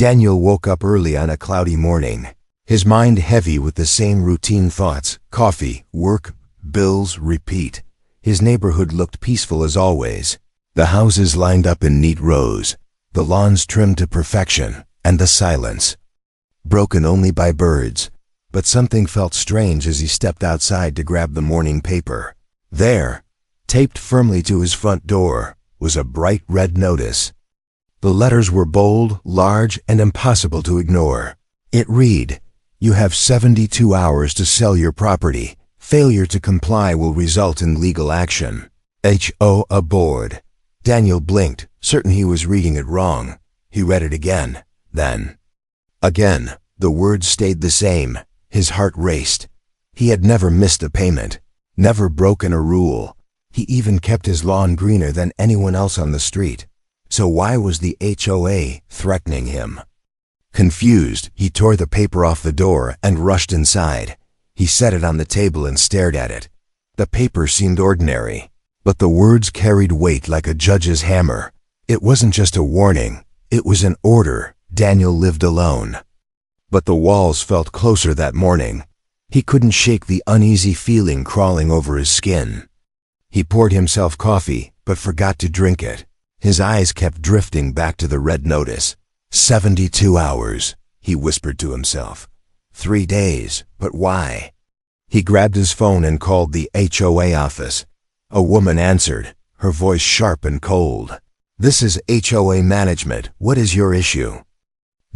Daniel woke up early on a cloudy morning, his mind heavy with the same routine thoughts: coffee, work, bills, repeat. His neighborhood looked peaceful as always. The houses lined up in neat rows, the lawns trimmed to perfection, and the silence, broken only by birds. But something felt strange as he stepped outside to grab the morning paper. There, taped firmly to his front door, was a bright red notice. The letters were bold, large, and impossible to ignore. It read, "You have 72 hours to sell your property. Failure to comply will result in legal action. HOA board." Daniel blinked, certain he was reading it wrong. He read it again, then again. The words stayed the same. His heart raced. He had never missed a payment, never broken a rule. He even kept his lawn greener than anyone else on the street. So why was the HOA threatening him? Confused, he tore the paper off the door and rushed inside. He set it on the table and stared at it. The paper seemed ordinary, but the words carried weight like a judge's hammer. It wasn't just a warning, it was an order. Daniel lived alone. But the walls felt closer that morning. He couldn't shake the uneasy feeling crawling over his skin. He poured himself coffee, but forgot to drink it. His eyes kept drifting back to the red notice. 72 hours, he whispered to himself. 3 days, but why? He grabbed his phone and called the HOA office. A woman answered, her voice sharp and cold. "This is HOA management. What is your issue?"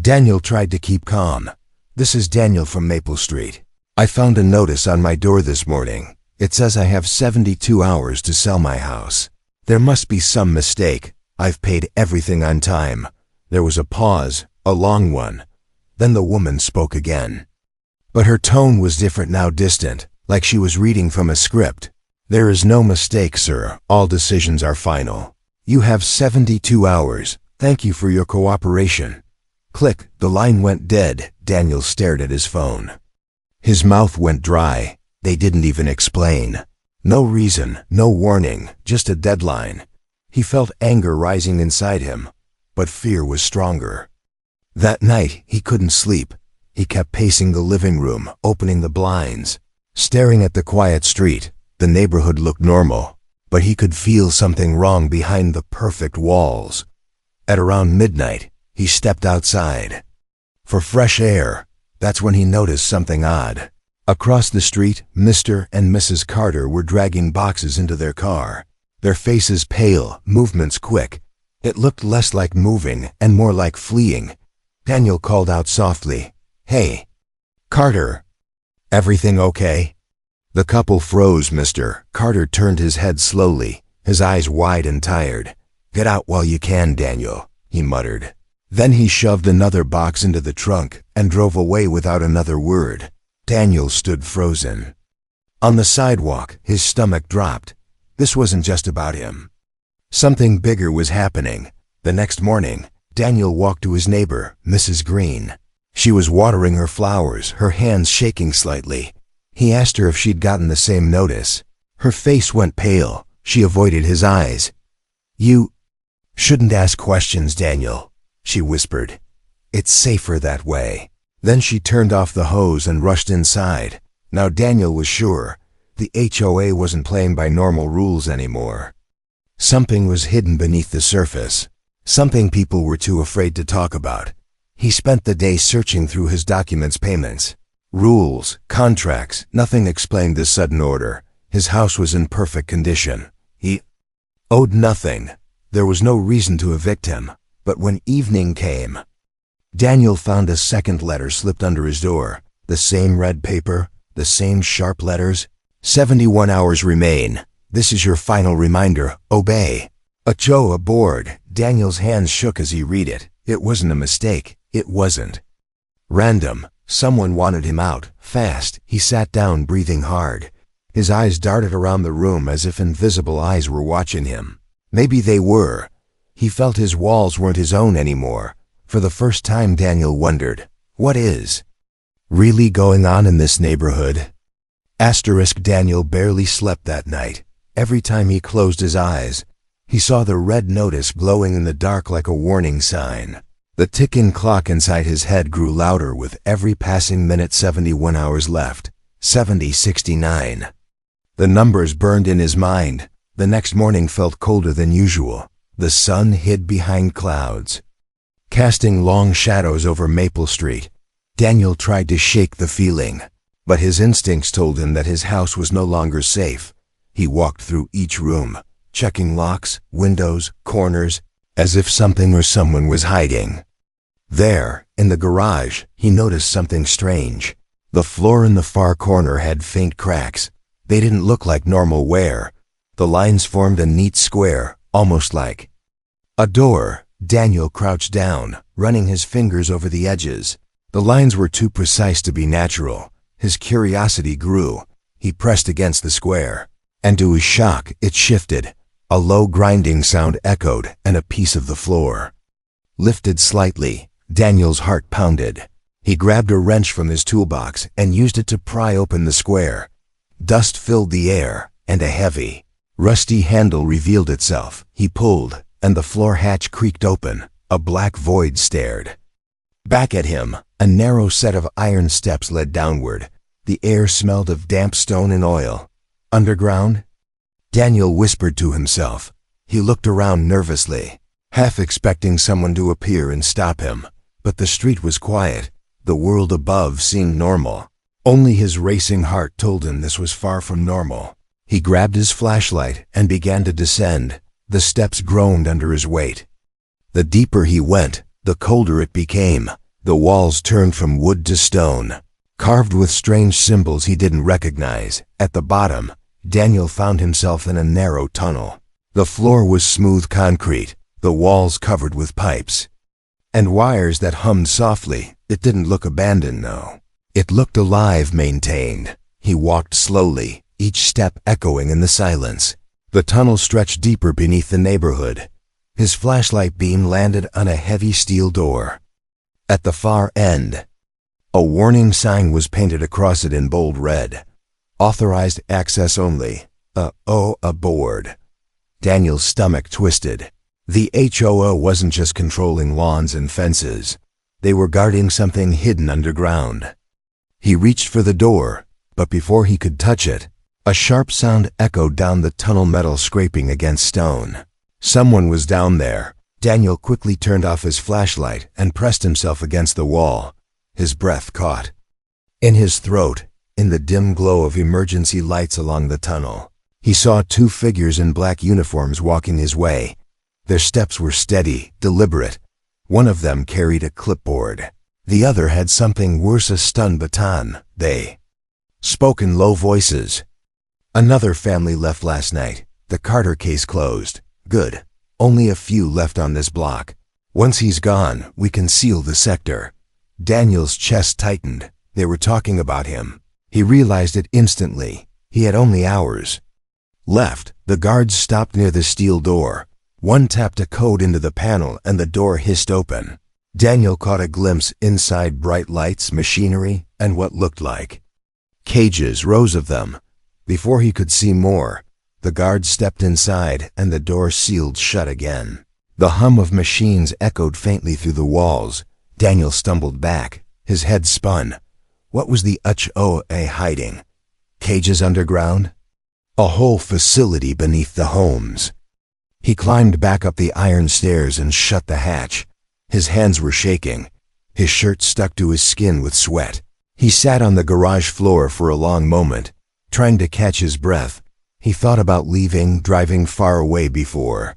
Daniel tried to keep calm. "This is Daniel from Maple Street. I found a notice on my door this morning. It says I have 72 hours to sell my house. There must be some mistake. I've paid everything on time." There was a pause, a long one. Then the woman spoke again. But her tone was different now, distant, like she was reading from a script. "There is no mistake, sir. All decisions are final. You have 72 hours. Thank you for your cooperation." Click, the line went dead. Daniel stared at his phone. His mouth went dry. They didn't even explain. No reason, no warning, just a deadline. He felt anger rising inside him, but fear was stronger. That night, he couldn't sleep. He kept pacing the living room, opening the blinds, staring at the quiet street. The neighborhood looked normal, but he could feel something wrong behind the perfect walls. At around midnight, he stepped outside for fresh air. That's when he noticed something odd. Across the street, Mr. and Mrs. Carter were dragging boxes into their car, their faces pale, movements quick. It looked less like moving and more like fleeing. Daniel called out softly, "Hey, Carter, everything okay?" The couple froze. Mr. Carter turned his head slowly, his eyes wide and tired. "Get out while you can, Daniel," he muttered. Then he shoved another box into the trunk and drove away without another word. Daniel stood frozen. On the sidewalk, his stomach dropped. This wasn't just about him. Something bigger was happening. The next morning, Daniel walked to his neighbor, Mrs. Green. She was watering her flowers, her hands shaking slightly. He asked her if she'd gotten the same notice. Her face went pale. She avoided his eyes. "You shouldn't ask questions, Daniel," she whispered. "It's safer that way." Then she turned off the hose and rushed inside. Now Daniel was sure the HOA wasn't playing by normal rules anymore. Something was hidden beneath the surface, something people were too afraid to talk about. He spent the day searching through his documents, payments, rules, contracts. Nothing explained this sudden order. His house was in perfect condition. He owed nothing. There was no reason to evict him. But when evening came, Daniel found a second letter slipped under his door. The same red paper, the same sharp letters. 71 hours remain. This is your final reminder. Obey. HOA board. Daniel's hands shook as he read it. It wasn't a mistake. It wasn't random. Someone wanted him out, fast. He sat down, breathing hard. His eyes darted around the room as if invisible eyes were watching him. Maybe they were. He felt his walls weren't his own anymore. For the first time, Daniel wondered, what is really going on in this neighborhood? Daniel barely slept that night. Every time he closed his eyes, he saw the red notice glowing in the dark like a warning sign. The ticking clock inside his head grew louder with every passing minute. 71 hours left. 70, 69. The numbers burned in his mind. The next morning felt colder than usual. The sun hid behind clouds, casting long shadows over Maple Street. Daniel tried to shake the feeling, but his instincts told him that his house was no longer safe. He walked through each room, checking locks, windows, corners, as if something or someone was hiding. There, in the garage, he noticed something strange. The floor in the far corner had faint cracks. They didn't look like normal wear. The lines formed a neat square, almost like a door. Daniel crouched down, running his fingers over the edges. The lines were too precise to be natural. His curiosity grew. He pressed against the square, and to his shock, it shifted. A low grinding sound echoed, and a piece of the floor lifted slightly. Daniel's heart pounded. He grabbed a wrench from his toolbox and used it to pry open the square. Dust filled the air, and a heavy, rusty handle revealed itself. He pulled, and the floor hatch creaked open. A black void stared back at him. A narrow set of iron steps led downward. The air smelled of damp stone and oil. Underground? Daniel whispered to himself. He looked around nervously, half expecting someone to appear and stop him. But the street was quiet. The world above seemed normal. Only his racing heart told him this was far from normal. He grabbed his flashlight and began to descend. The steps groaned under his weight. The deeper he went, the colder it became. The walls turned from wood to stone, carved with strange symbols he didn't recognize. At the bottom, Daniel found himself in a narrow tunnel. The floor was smooth concrete, the walls covered with pipes and wires that hummed softly. It didn't look abandoned, no. It looked alive, maintained. He walked slowly, each step echoing in the silence. The tunnel stretched deeper beneath the neighborhood. His flashlight beam landed on a heavy steel door. At the far end, a warning sign was painted across it in bold red. Authorized access only. Aboard. Daniel's stomach twisted. The HOA wasn't just controlling lawns and fences. They were guarding something hidden underground. He reached for the door, but before he could touch it, a sharp sound echoed down the tunnel, metal scraping against stone. Someone was down there. Daniel quickly turned off his flashlight and pressed himself against the wall. His breath caught in his throat. In the dim glow of emergency lights along the tunnel, he saw two figures in black uniforms walking his way. Their steps were steady, deliberate. One of them carried a clipboard. The other had something worse, a stun baton. They spoke in low voices. Another family left last night. The Carter case closed. Good. Only a few left on this block. Once he's gone, we can seal the sector. Daniel's chest tightened. They were talking about him. He realized it instantly. He had only hours left. The guards stopped near the steel door. One tapped a code into the panel and the door hissed open. Daniel caught a glimpse inside. Bright lights, machinery, and what looked like cages, rows of them. Before he could see more, the guards stepped inside and the door sealed shut again. The hum of machines echoed faintly through the walls. Daniel stumbled back. His head spun. What was the HOA hiding? Cages underground? A whole facility beneath the homes. He climbed back up the iron stairs and shut the hatch. His hands were shaking. His shirt stuck to his skin with sweat. He sat on the garage floor for a long moment, trying to catch his breath. He thought about leaving, driving far away before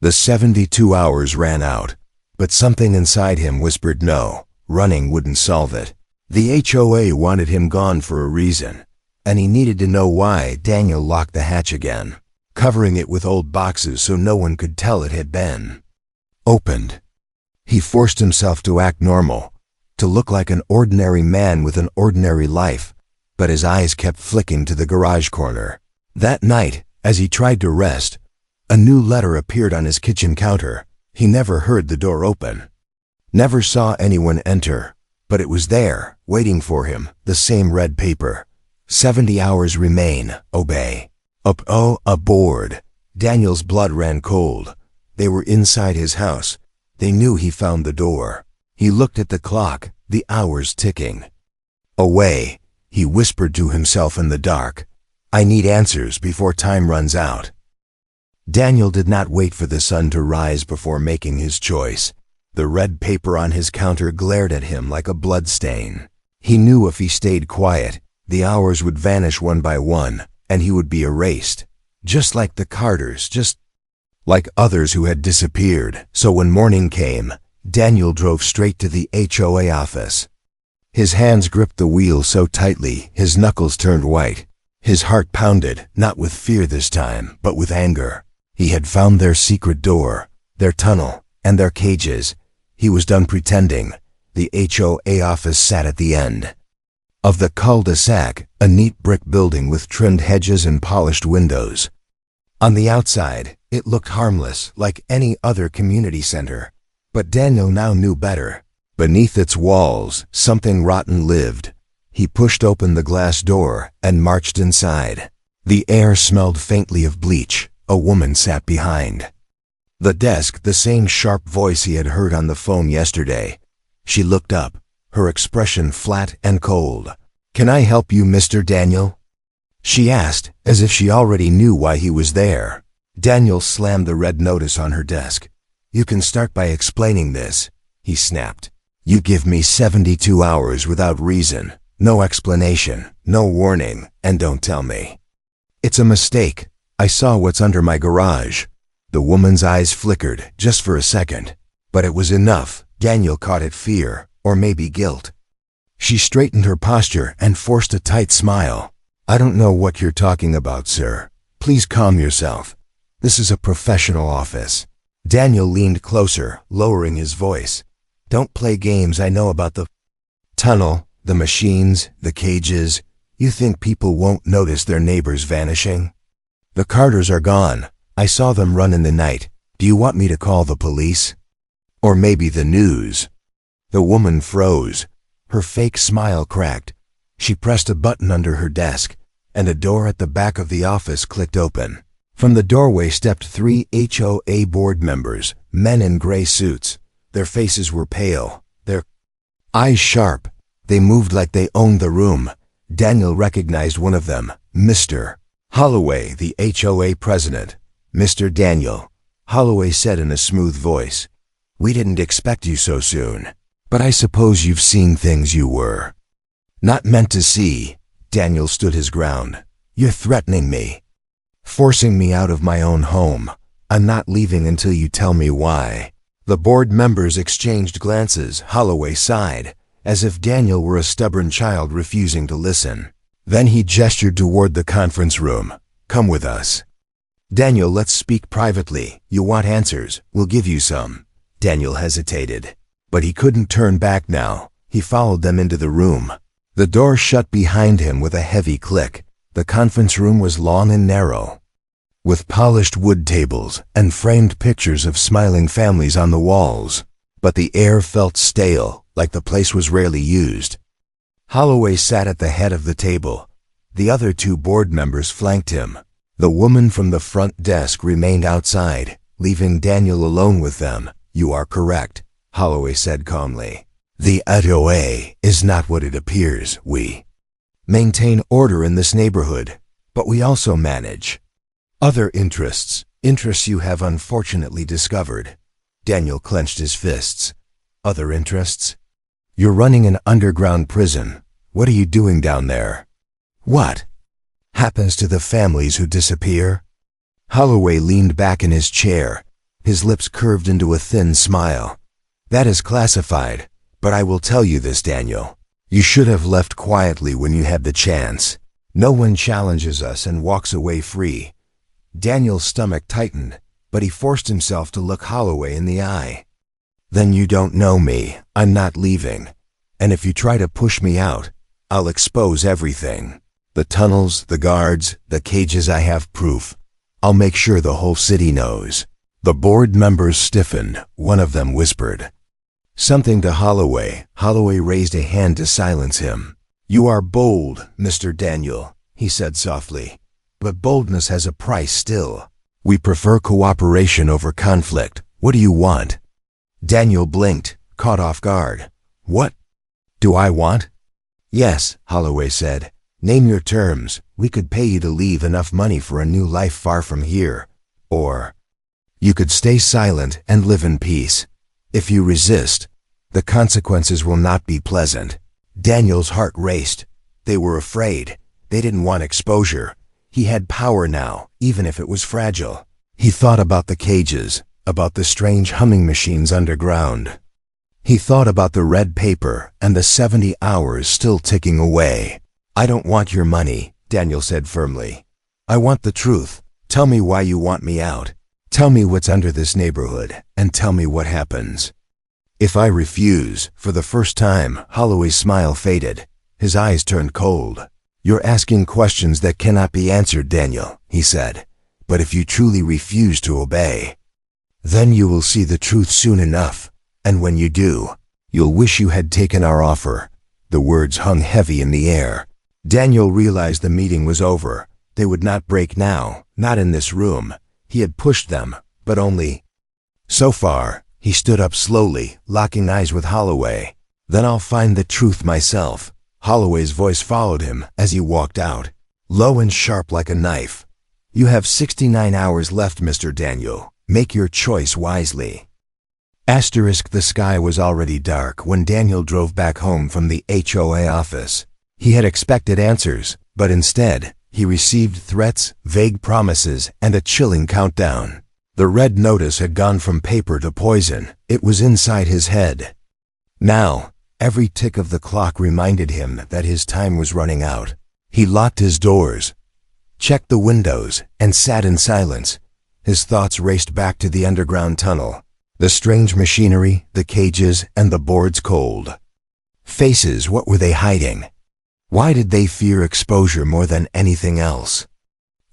the 72 hours ran out. But something inside him whispered no, running wouldn't solve it. The HOA wanted him gone for a reason, and he needed to know why. Daniel locked the hatch again, covering it with old boxes so no one could tell it had been opened. He forced himself to act normal, to look like an ordinary man with an ordinary life, but his eyes kept flicking to the garage corner. That night, as he tried to rest, a new letter appeared on his kitchen counter. He never heard the door open, never saw anyone enter, but it was there, waiting for him, the same red paper. 70 hours remain, obey. Aboard. Daniel's blood ran cold. They were inside his house. They knew he found the door. He looked at the clock, the hours ticking. Away, he whispered to himself in the dark. I need answers before time runs out. Daniel did not wait for the sun to rise before making his choice. The red paper on his counter glared at him like a bloodstain. He knew if he stayed quiet, the hours would vanish one by one, and he would be erased. Just like the Carters, just like others who had disappeared. So when morning came, Daniel drove straight to the HOA office. His hands gripped the wheel so tightly, his knuckles turned white. His heart pounded, not with fear this time, but with anger. He had found their secret door, their tunnel, and their cages. He was done pretending. The HOA office sat at the end of the cul-de-sac, a neat brick building with trimmed hedges and polished windows. On the outside, it looked harmless, like any other community center. But Daniel now knew better. Beneath its walls, something rotten lived. He pushed open the glass door and marched inside. The air smelled faintly of bleach. A woman sat behind the desk, the same sharp voice he had heard on the phone yesterday. She looked up, her expression flat and cold. Can I help you, Mr. Daniel? She asked, as if she already knew why he was there. Daniel slammed the red notice on her desk. You can start by explaining this, he snapped. You give me 72 hours without reason, no explanation, no warning, and don't tell me. It's a mistake. I saw what's under my garage. The woman's eyes flickered, just for a second. But it was enough. Daniel caught at fear, or maybe guilt. She straightened her posture and forced a tight smile. I don't know what you're talking about, sir. Please calm yourself. This is a professional office. Daniel leaned closer, lowering his voice. Don't play games. I know about the tunnel, the machines, the cages. You think people won't notice their neighbors vanishing? The Carters are gone. I saw them run in the night. Do you want me to call the police? Or maybe the news? The woman froze. Her fake smile cracked. She pressed a button under her desk, and a door at the back of the office clicked open. From the doorway stepped 3 HOA board members, men in gray suits. Their faces were pale, their eyes sharp. They moved like they owned the room. Daniel recognized one of them, Mr. Holloway, the HOA president. Mr. Daniel, Holloway said in a smooth voice. We didn't expect you so soon, but I suppose you've seen things you were not meant to see. Daniel stood his ground. You're threatening me, forcing me out of my own home. I'm not leaving until you tell me why. The board members exchanged glances. Holloway sighed, as if Daniel were a stubborn child refusing to listen. Then he gestured toward the conference room. Come with us. Daniel, let's speak privately. You want answers? We'll give you some. Daniel hesitated, but he couldn't turn back now. He followed them into the room. The door shut behind him with a heavy click. The conference room was long and narrow, with polished wood tables and framed pictures of smiling families on the walls. But the air felt stale, like the place was rarely used. Holloway sat at the head of the table. The other 2 board members flanked him. The woman from the front desk remained outside, leaving Daniel alone with them. You are correct, Holloway said calmly. The HOA is not what it appears. We maintain order in this neighborhood, but we also manage other interests you have unfortunately discovered. Daniel clenched his fists. Other interests? You're running an underground prison. What are you doing down there? What happens to the families who disappear? Holloway leaned back in his chair. His lips curved into a thin smile. That is classified, but I will tell you this, Daniel. You should have left quietly when you had the chance. No one challenges us and walks away free. Daniel's stomach tightened, but he forced himself to look Holloway in the eye. Then you don't know me. I'm not leaving. And if you try to push me out, I'll expose everything. The tunnels, the guards, the cages. I have proof. I'll make sure the whole city knows. The board members stiffened. One of them whispered something to Holloway. Holloway raised a hand to silence him. You are bold, Mr. Daniel, he said softly. But boldness has a price still. We prefer cooperation over conflict. What do you want? Daniel blinked, caught off guard. What do I want? Yes, Holloway said. Name your terms. We could pay you to leave enough money for a new life far from here. Or you could stay silent and live in peace. If you resist, the consequences will not be pleasant. Daniel's heart raced. They were afraid. They didn't want exposure. He had power now, even if it was fragile. He thought about the cages, about the strange humming machines underground. He thought about the red paper and the 70 hours still ticking away. I don't want your money, Daniel said firmly. I want the truth. Tell me why you want me out. Tell me what's under this neighborhood, and tell me what happens. If I refuse, for the first time, Holloway's smile faded. His eyes turned cold. You're asking questions that cannot be answered, Daniel, he said. But if you truly refuse to obey, then you will see the truth soon enough. And when you do, you'll wish you had taken our offer. The words hung heavy in the air. Daniel realized the meeting was over. They would not break now, not in this room. He had pushed them, but only so far. He stood up slowly, locking eyes with Holloway. Then I'll find the truth myself. Holloway's voice followed him as he walked out, low and sharp like a knife. You have 69 hours left, Mr. Daniel. Make your choice wisely. The sky was already dark when Daniel drove back home from the HOA office. He had expected answers, but instead, he received threats, vague promises, and a chilling countdown. The red notice had gone from paper to poison. It was inside his head. Now, every tick of the clock reminded him that his time was running out. He locked his doors, checked the windows, and sat in silence. His thoughts raced back to the underground tunnel. The strange machinery, the cages, and the boards cold. Faces, what were they hiding? Why did they fear exposure more than anything else?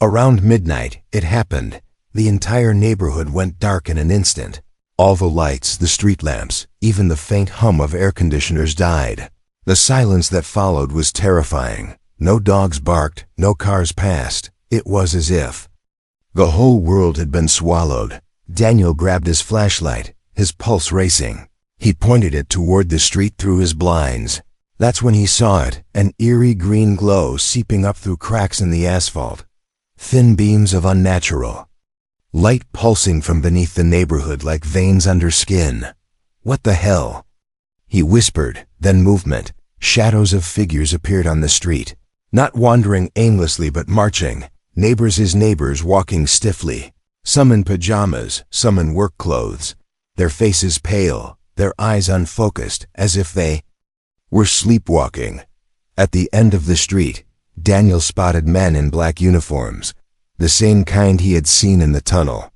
Around midnight, it happened. The entire neighborhood went dark in an instant. All the lights, the street lamps, even the faint hum of air conditioners died. The silence that followed was terrifying. No dogs barked, no cars passed. It was as if the whole world had been swallowed. Daniel grabbed his flashlight, his pulse racing. He pointed it toward the street through his blinds. That's when he saw it, an eerie green glow seeping up through cracks in the asphalt. Thin beams of unnatural light pulsing from beneath the neighborhood like veins under skin. What the hell? He whispered, then movement. Shadows of figures appeared on the street. Not wandering aimlessly but marching. Neighbors' neighbors walking stiffly. Some in pajamas, some in work clothes. Their faces pale, their eyes unfocused, as if they were sleepwalking. At the end of the street, Daniel spotted men in black uniforms. The same kind he had seen in the tunnel.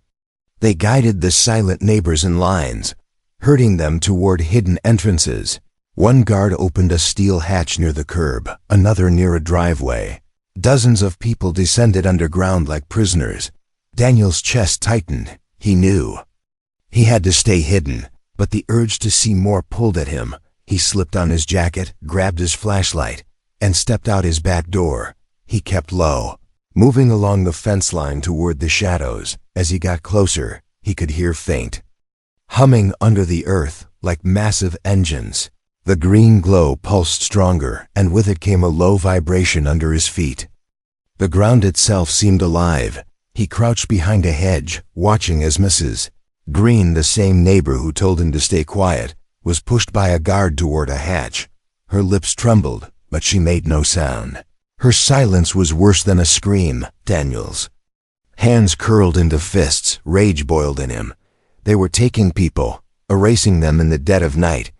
They guided the silent neighbors in lines, herding them toward hidden entrances. One guard opened a steel hatch near the curb, another near a driveway. Dozens of people descended underground like prisoners. Daniel's chest tightened. He knew he had to stay hidden, but the urge to see more pulled at him. He slipped on his jacket, grabbed his flashlight, and stepped out his back door. He kept low, moving along the fence line toward the shadows. As he got closer, he could hear faint humming under the earth like massive engines. The green glow pulsed stronger, and with it came a low vibration under his feet. The ground itself seemed alive. He crouched behind a hedge, watching as Mrs. Green, the same neighbor who told him to stay quiet, was pushed by a guard toward a hatch. Her lips trembled, but she made no sound. Her silence was worse than a scream. Daniel's hands curled into fists. Rage boiled in him. They were taking people, erasing them in the dead of night.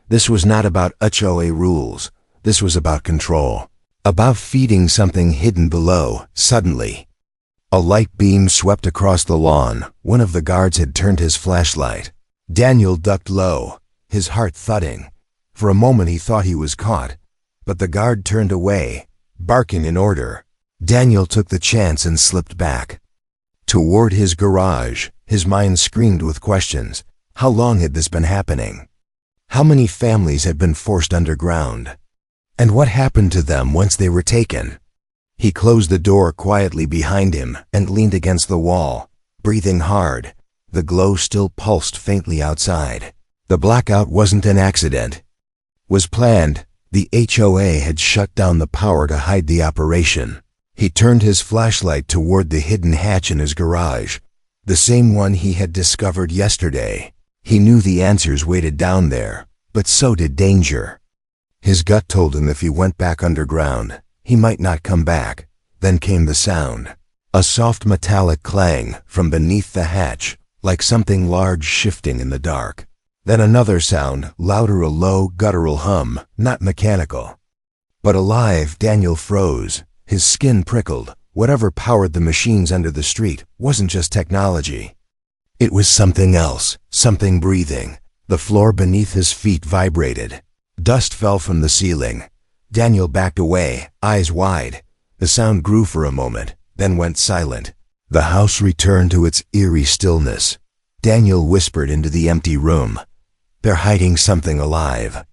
This was not about HOA rules. This was about control. About feeding something hidden below. Suddenly, a light beam swept across the lawn. One of the guards had turned his flashlight. Daniel ducked low, his heart thudding. For a moment he thought he was caught, but the guard turned away, barking an order. Daniel took the chance and slipped back toward his garage. His mind screamed with questions. How long had this been happening? How many families had been forced underground? And what happened to them once they were taken? He closed the door quietly behind him and leaned against the wall, breathing hard. The glow still pulsed faintly outside. The blackout wasn't an accident. Was planned. The HOA had shut down the power to hide the operation. He turned his flashlight toward the hidden hatch in his garage, the same one he had discovered yesterday. He knew the answers waited down there, but so did danger. His gut told him if he went back underground, he might not come back. Then came the sound. A soft metallic clang from beneath the hatch, like something large shifting in the dark. Then another sound, louder, a low, guttural hum, not mechanical, but alive. Daniel froze. His skin prickled. Whatever powered the machines under the street wasn't just technology. It was something else, something breathing. The floor beneath his feet vibrated. Dust fell from the ceiling. Daniel backed away, eyes wide. The sound grew for a moment, then went silent. The house returned to its eerie stillness. Daniel whispered into the empty room. They're hiding something alive.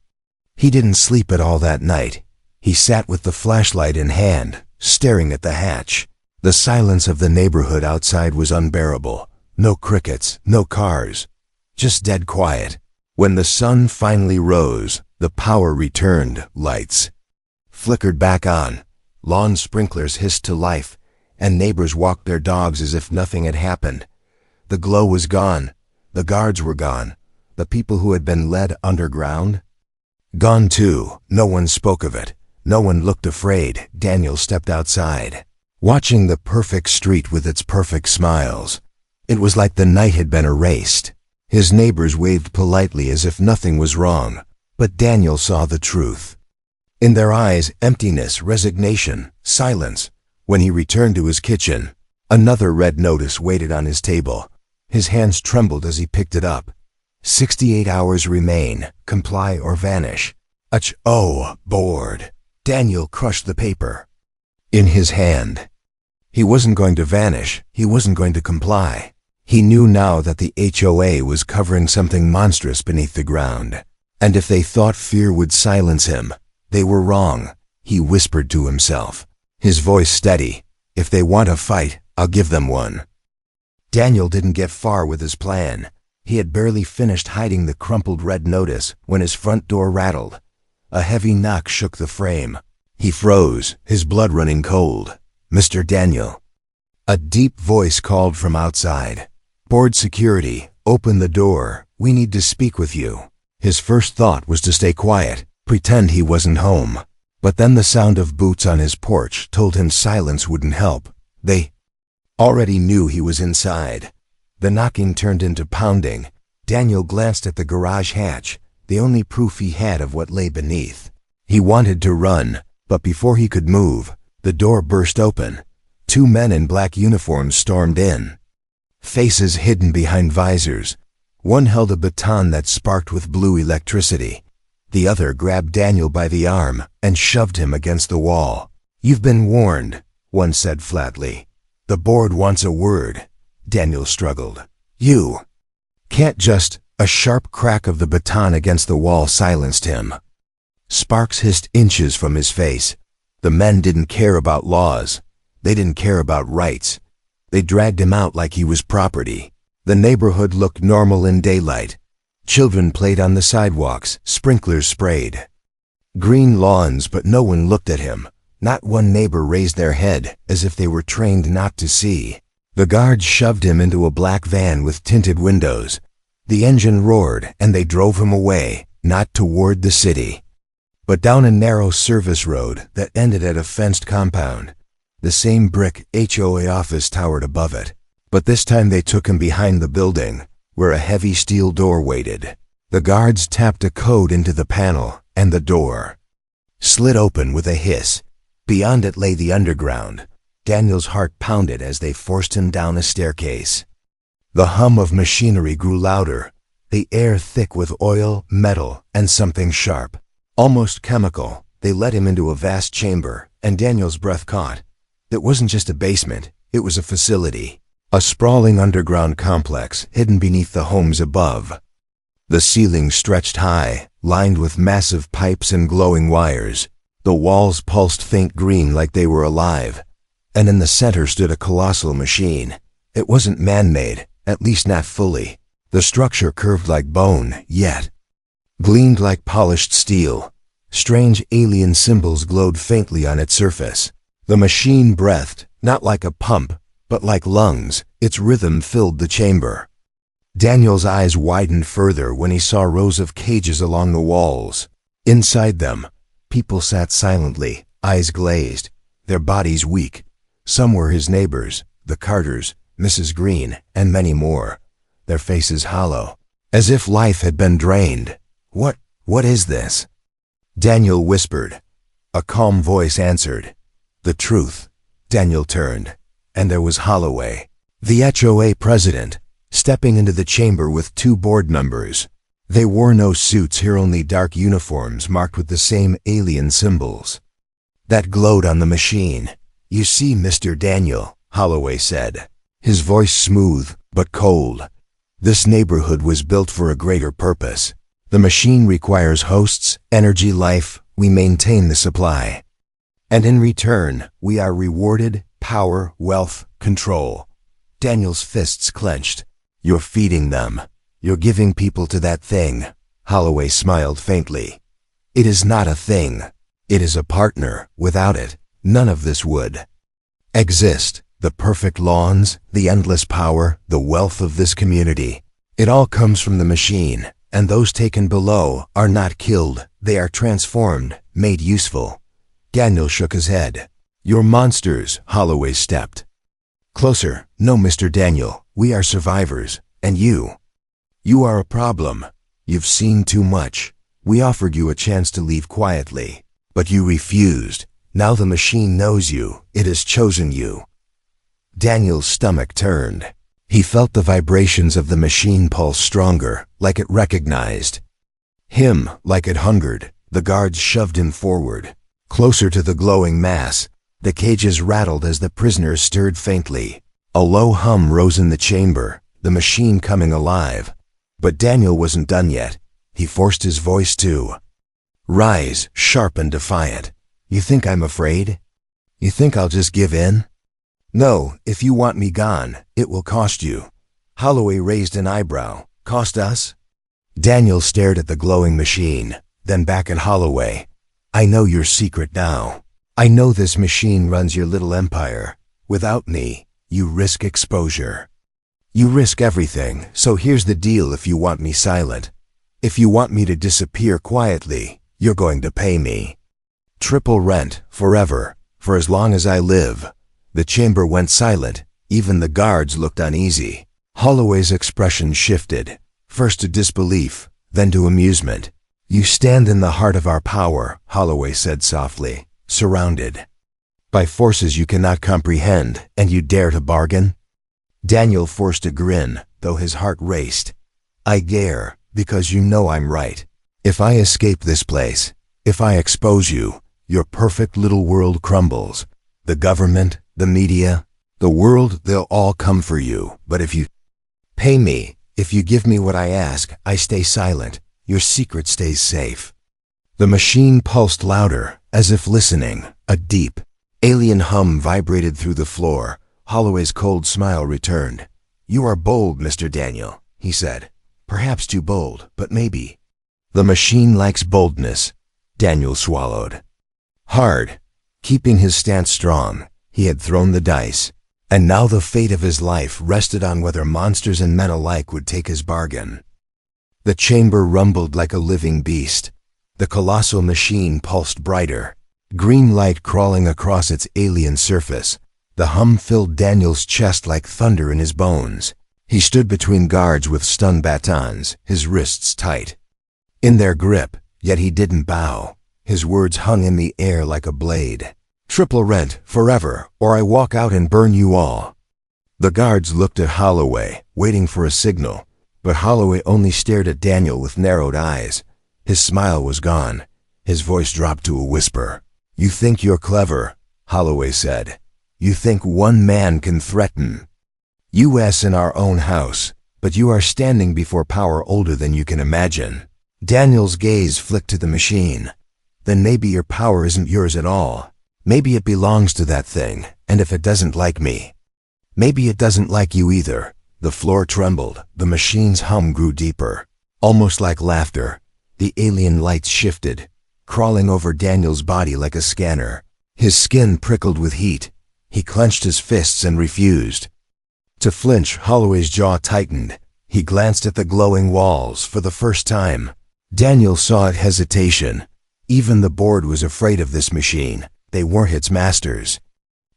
He didn't sleep at all that night. He sat with the flashlight in hand, staring at the hatch. The silence of the neighborhood outside was unbearable. No crickets, no cars, just dead quiet. When the sun finally rose, the power returned. Lights flickered back on. Lawn sprinklers hissed to life, and neighbors walked their dogs as if nothing had happened. The glow was gone. The guards were gone. The people who had been led underground? Gone too. No one spoke of it. No one looked afraid. Daniel stepped outside, watching the perfect street with its perfect smiles. It was like the night had been erased. His neighbors waved politely as if nothing was wrong, but Daniel saw the truth. In their eyes, emptiness, resignation, silence. When he returned to his kitchen, another red notice waited on his table. His hands trembled as he picked it up. 68 hours remain. Comply or vanish. Bored. Daniel crushed the paper in his hand. He wasn't going to vanish. He wasn't going to comply. He knew now that the HOA was covering something monstrous beneath the ground. And if they thought fear would silence him, they were wrong. He whispered to himself, his voice steady. If they want a fight, I'll give them one. Daniel didn't get far with his plan. He had barely finished hiding the crumpled red notice when his front door rattled. A heavy knock shook the frame. He froze, his blood running cold. Mr. Daniel. A deep voice called from outside. Board security, open the door. We need to speak with you. His first thought was to stay quiet, pretend he wasn't home. But then the sound of boots on his porch told him silence wouldn't help. They already knew he was inside. The knocking turned into pounding. Daniel glanced at the garage hatch, the only proof he had of what lay beneath. He wanted to run, but before he could move, the door burst open. 2 men in black uniforms stormed in, faces hidden behind visors. One held a baton that sparked with blue electricity. The other grabbed Daniel by the arm and shoved him against the wall. You've been warned, one said flatly. The board wants a word. Daniel struggled. You can't just... A sharp crack of the baton against the wall silenced him. Sparks hissed inches from his face. The men didn't care about laws. They didn't care about rights. They dragged him out like he was property. The neighborhood looked normal in daylight. Children played on the sidewalks, sprinklers sprayed. Green lawns, but no one looked at him. Not one neighbor raised their head, as if they were trained not to see. The guards shoved him into a black van with tinted windows. The engine roared, and they drove him away, not toward the city, but down a narrow service road that ended at a fenced compound. The same brick HOA office towered above it, but this time they took him behind the building, where a heavy steel door waited. The guards tapped a code into the panel, and the door slid open with a hiss. Beyond it lay the underground. Daniel's heart pounded as they forced him down a staircase. The hum of machinery grew louder, the air thick with oil, metal, and something sharp, almost chemical. They led him into a vast chamber, and Daniel's breath caught. It wasn't just a basement, it was a facility, a sprawling underground complex hidden beneath the homes above. The ceiling stretched high, lined with massive pipes and glowing wires. The walls pulsed faint green like they were alive, and in the center stood a colossal machine. It wasn't man-made. At least not fully. The The structure curved like bone, yet gleamed like polished steel. Strange alien symbols glowed faintly on its surface. The machine breathed, not like a pump, but like lungs. Its rhythm filled the chamber. Daniel's eyes widened further when he saw rows of cages along the walls. Inside them, people sat silently, eyes glazed, their bodies weak. Some were his neighbors, the Carters, Mrs. Green, and many more, their faces hollow, as if life had been drained. What is this?" Daniel whispered. A calm voice answered. "The truth." Daniel turned, and there was Holloway, the HOA president, stepping into the chamber with 2 board members. They wore no suits here, only dark uniforms marked with the same alien symbols that glowed on the machine. "You see, Mr. Daniel," Holloway said, his voice smooth but cold, "this neighborhood was built for a greater purpose. The machine requires hosts, energy, life. We maintain the supply. And in return, we are rewarded power, wealth, control." Daniel's fists clenched. "You're feeding them. You're giving people to that thing." Holloway smiled faintly. "It is not a thing. It is a partner. Without it, none of this would exist. The perfect lawns, the endless power, the wealth of this community. It all comes from the machine, and those taken below are not killed. They are transformed, made useful." Daniel shook his head. "You're monsters." Holloway stepped closer. "No, Mr. Daniel, we are survivors. And you are a problem. You've seen too much. We offered you a chance to leave quietly, but you refused. Now the machine knows you. It has chosen you." Daniel's stomach turned. He felt the vibrations of the machine pulse stronger, like it recognized him, like it hungered. The guards shoved him forward, closer to the glowing mass. The cages rattled as the prisoners stirred faintly. A low hum rose in the chamber, the machine coming alive. But Daniel wasn't done yet. He forced his voice to rise, sharp and defiant. "You think I'm afraid? You think I'll just give in? No, if you want me gone, it will cost you." Holloway raised an eyebrow. "Cost us?" Daniel stared at the glowing machine, then back at Holloway. "I know your secret now. I know this machine runs your little empire. Without me, you risk exposure. You risk everything, so here's the deal. If you want me silent, if you want me to disappear quietly, you're going to pay me. Triple rent, forever, for as long as I live." The chamber went silent. Even the guards looked uneasy. Holloway's expression shifted, first to disbelief, then to amusement. "You stand in the heart of our power," Holloway said softly, "surrounded by forces you cannot comprehend, and you dare to bargain?" Daniel forced a grin, though his heart raced. "I dare, because you know I'm right. If I escape this place, if I expose you, your perfect little world crumbles. The government, the media, the world, they'll all come for you. But if you pay me, if you give me what I ask, I stay silent. Your secret stays safe." The machine pulsed louder, as if listening. A deep, alien hum vibrated through the floor. Holloway's cold smile returned. "You are bold, Mr. Daniel," he said. "Perhaps too bold, but maybe." "The machine likes boldness." Daniel swallowed hard. Keeping his stance strong, he had thrown the dice, and now the fate of his life rested on whether monsters and men alike would take his bargain. The chamber rumbled like a living beast. The colossal machine pulsed brighter, green light crawling across its alien surface. The hum filled Daniel's chest like thunder in his bones. He stood between guards with stun batons, his wrists tight in their grip, yet he didn't bow. His words hung in the air like a blade. "Triple rent, forever, or I walk out and burn you all." The guards looked at Holloway, waiting for a signal, but Holloway only stared at Daniel with narrowed eyes. His smile was gone. His voice dropped to a whisper. "You think you're clever," Holloway said. "You think one man can threaten us in our own house, but you are standing before power older than you can imagine." Daniel's gaze flicked to the machine. "Then maybe your power isn't yours at all. Maybe it belongs to that thing, and if it doesn't like me, maybe it doesn't like you either. The floor trembled. The machine's hum grew deeper, almost like laughter. The alien lights shifted, crawling over Daniel's body like a scanner. His skin prickled with heat. He clenched his fists and refused to flinch. Holloway's jaw tightened. He glanced at the glowing walls for the first time. Daniel saw it. Hesitation. Even the board was afraid of this machine. They weren't its masters.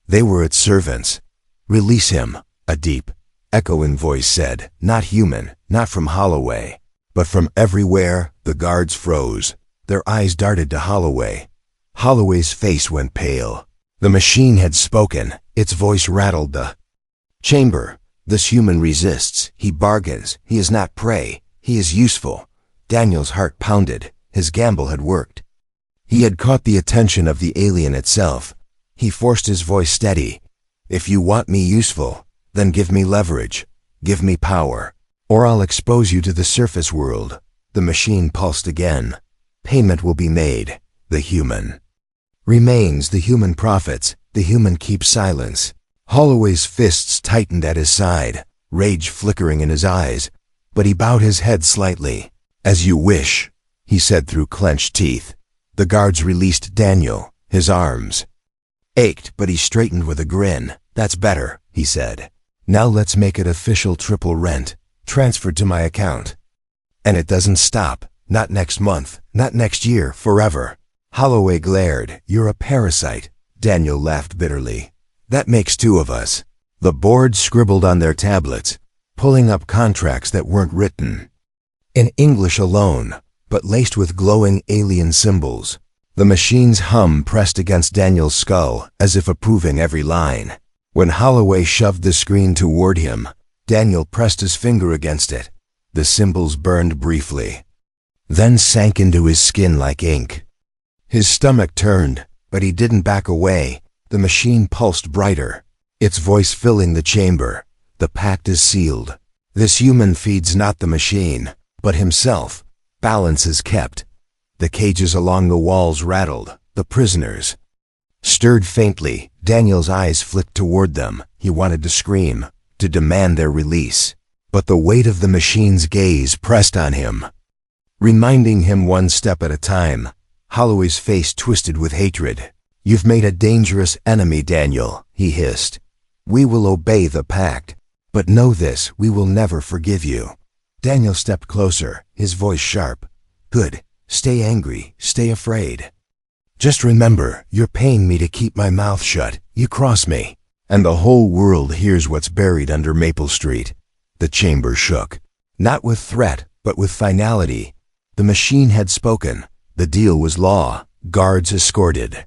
They were its servants. "Release him," a deep, echoing voice said. Not human, not from Holloway, but from everywhere. The guards froze. Their eyes darted to Holloway. Holloway's face went pale. The machine had spoken. Its voice rattled the chamber. "This human resists. He bargains. He is not prey. He is useful." Daniel's heart pounded. His gamble had worked. He had caught the attention of the alien itself. He forced his voice steady. "If you want me useful, then give me leverage. Give me power, or I'll expose you to the surface world." The machine pulsed again. "Payment will be made. The human remains. The human profits. The human keeps silence." Holloway's fists tightened at his side, rage flickering in his eyes, but he bowed his head slightly. "As you wish," he said through clenched teeth. The guards released Daniel. His arms ached, but he straightened with a grin. "That's better," he said. "Now let's make it official. Triple rent, transferred to my account. And it doesn't stop. Not next month, not next year, forever." Holloway glared. "You're a parasite." Daniel laughed bitterly. "That makes two of us." The board scribbled on their tablets, pulling up contracts that weren't written in English alone, but laced with glowing alien symbols. The machine's hum pressed against Daniel's skull, as if approving every line. When Holloway shoved the screen toward him, Daniel pressed his finger against it. The symbols burned briefly, then sank into his skin like ink. His stomach turned, but he didn't back away. The machine pulsed brighter, its voice filling the chamber. "The pact is sealed. This human feeds not the machine, but himself. Balance is kept." The cages along the walls rattled. The prisoners stirred faintly. Daniel's eyes flicked toward them. He wanted to scream, to demand their release. But the weight of the machine's gaze pressed on him, reminding him one step at a time. Holloway's face twisted with hatred. "You've made a dangerous enemy, Daniel," he hissed. "We will obey the pact, but know this, we will never forgive you." Daniel stepped closer, his voice sharp. "Good. Stay angry. Stay afraid. Just remember, you're paying me to keep my mouth shut. You cross me, and the whole world hears what's buried under Maple Street." The chamber shook, not with threat, but with finality. The machine had spoken. The deal was law. Guards escorted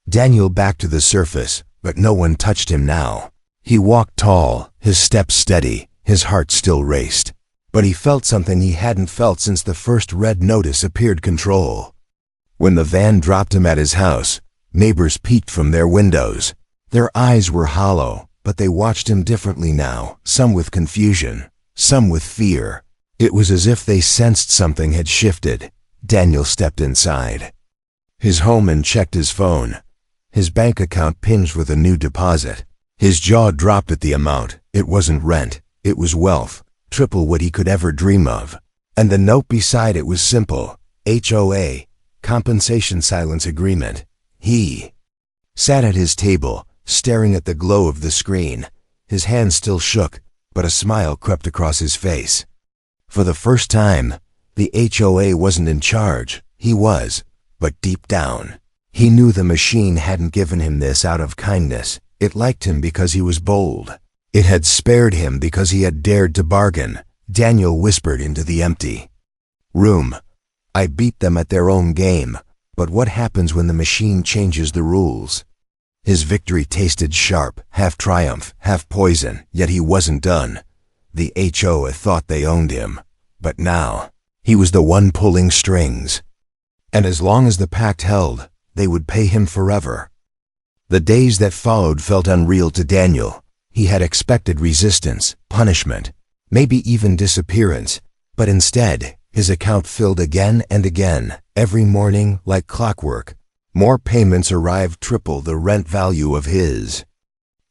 Daniel back to the surface, but no one touched him now. He walked tall, his steps steady, his heart still raced. But he felt something he hadn't felt since the first red notice appeared: control. When the van dropped him at his house, neighbors peeked from their windows. Their eyes were hollow, but they watched him differently now, some with confusion, some with fear. It was as if they sensed something had shifted. Daniel stepped inside his home and checked his phone. His bank account pinged with a new deposit. His jaw dropped at the amount. It wasn't rent, it was wealth, triple what he could ever dream of. And the note beside it was simple: HOA, compensation silence agreement. He sat at his table, staring at the glow of the screen. His hand still shook, but a smile crept across his face. For the first time, the HOA wasn't in charge. He was, but deep down, he knew the machine hadn't given him this out of kindness. It liked him because he was bold. It had spared him because he had dared to bargain. Daniel whispered into the empty room, "I beat them at their own game, but what happens when the machine changes the rules?" His victory tasted sharp, half triumph, half poison, yet he wasn't done. The HOA thought they owned him, but now he was the one pulling strings. And as long as the pact held, they would pay him forever. The days that followed felt unreal to Daniel. He had expected resistance, punishment, maybe even disappearance, but instead, his account filled again and again, every morning like clockwork. More payments arrived, triple the rent value of his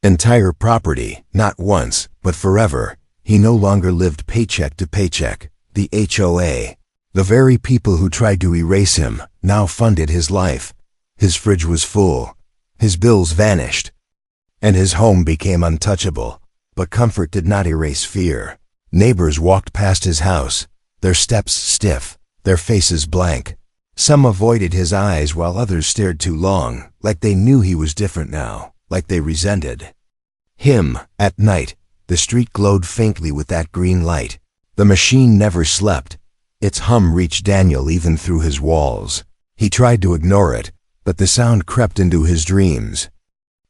entire property, not once, but forever. He no longer lived paycheck to paycheck. The HOA, the very people who tried to erase him, now funded his life. His fridge was full. His bills vanished. And his home became untouchable. But comfort did not erase fear. Neighbors walked past his house, their steps stiff, their faces blank. Some avoided his eyes while others stared too long, like they knew he was different now, like they resented him. At night, the street glowed faintly with that green light. The machine never slept. Its hum reached Daniel even through his walls. He tried to ignore it, but the sound crept into his dreams,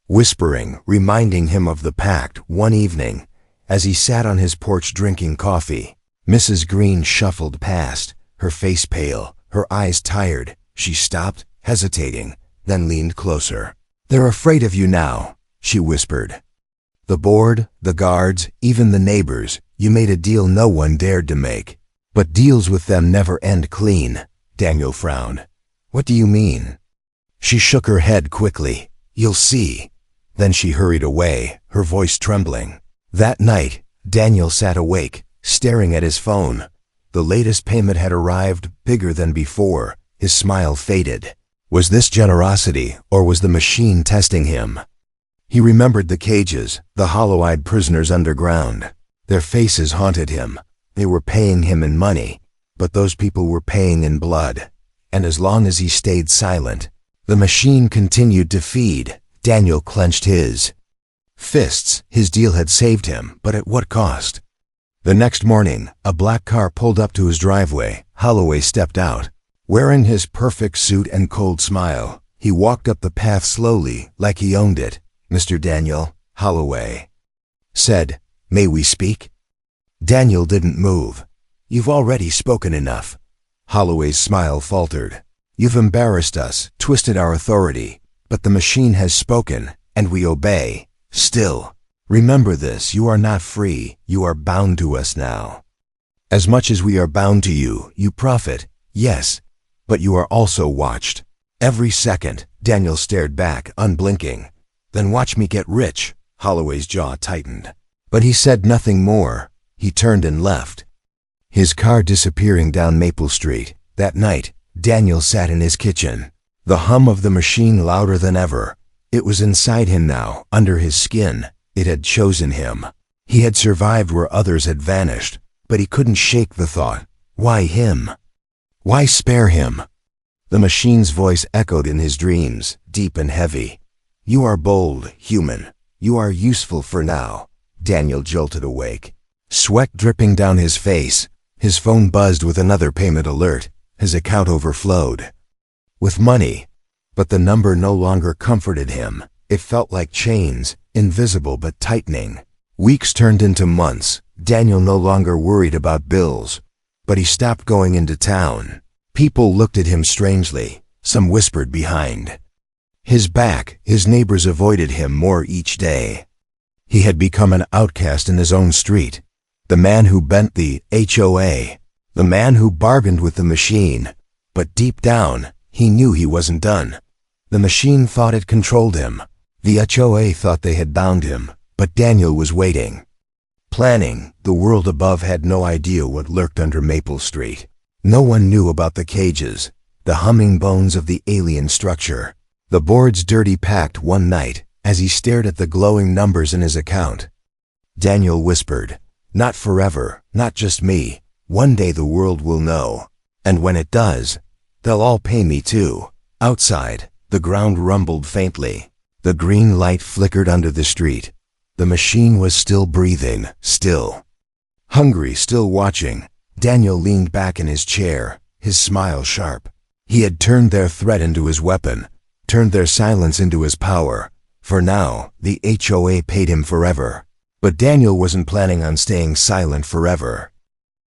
whispering, reminding him of the pact. One evening, as he sat on his porch drinking coffee, Mrs. Green shuffled past, her face pale, her eyes tired. She stopped, hesitating, then leaned closer. "They're afraid of you now," she whispered. "The board, the guards, even the neighbors. You made a deal no one dared to make. But deals with them never end clean." Daniel frowned. "What do you mean?" She shook her head quickly. "You'll see." Then she hurried away, her voice trembling. That night, Daniel sat awake, staring at his phone. The latest payment had arrived, bigger than before. His smile faded. Was this generosity, or was the machine testing him? He remembered the cages, the hollow-eyed prisoners underground. Their faces haunted him. They were paying him in money, but those people were paying in blood. And as long as he stayed silent, the machine continued to feed. Daniel clenched his fists. His deal had saved him, but at what cost? The next morning, a black car pulled up to his driveway. Holloway stepped out. Wearing his perfect suit and cold smile, he walked up the path slowly, like he owned it. "Mr. Daniel," Holloway said. "May we speak?" Daniel didn't move. "You've already spoken enough." Holloway's smile faltered. "You've embarrassed us, twisted our authority, but the machine has spoken, and we obey. Still, remember this, you are not free, you are bound to us now. As much as we are bound to you, you profit, yes, but you are also watched. Every second." Daniel stared back, unblinking. "Then watch me get rich." Holloway's jaw tightened. But he said nothing more. He turned and left, his car disappearing down Maple Street. That night, Daniel sat in his kitchen, the hum of the machine louder than ever. It was inside him now, under his skin. It had chosen him. He had survived where others had vanished, but he couldn't shake the thought. Why him? Why spare him? The machine's voice echoed in his dreams, deep and heavy. "You are bold, human. You are useful for now." Daniel jolted awake, sweat dripping down his face. His phone buzzed with another payment alert. His account overflowed with money, but the number no longer comforted him. It felt like chains, invisible but tightening. Weeks turned into months. Daniel no longer worried about bills, but he stopped going into town. People looked at him strangely. Some whispered behind his back. His neighbors avoided him more each day. He had become an outcast in his own street. The man who bent the HOA. The man who bargained with the machine. But deep down, he knew he wasn't done. The machine thought it controlled him. The HOA thought they had bound him. But Daniel was waiting, planning. The world above had no idea what lurked under Maple Street. No one knew about the cages, the humming bones of the alien structure, the board's dirty pact. One night, as he stared at the glowing numbers in his account, Daniel whispered, "Not forever, not just me. One day the world will know. And when it does, they'll all pay me too." Outside, the ground rumbled faintly. The green light flickered under the street. The machine was still breathing, still hungry, still watching. Daniel leaned back in his chair, his smile sharp. He had turned their threat into his weapon, turned their silence into his power. For now, the HOA paid him forever. But Daniel wasn't planning on staying silent forever.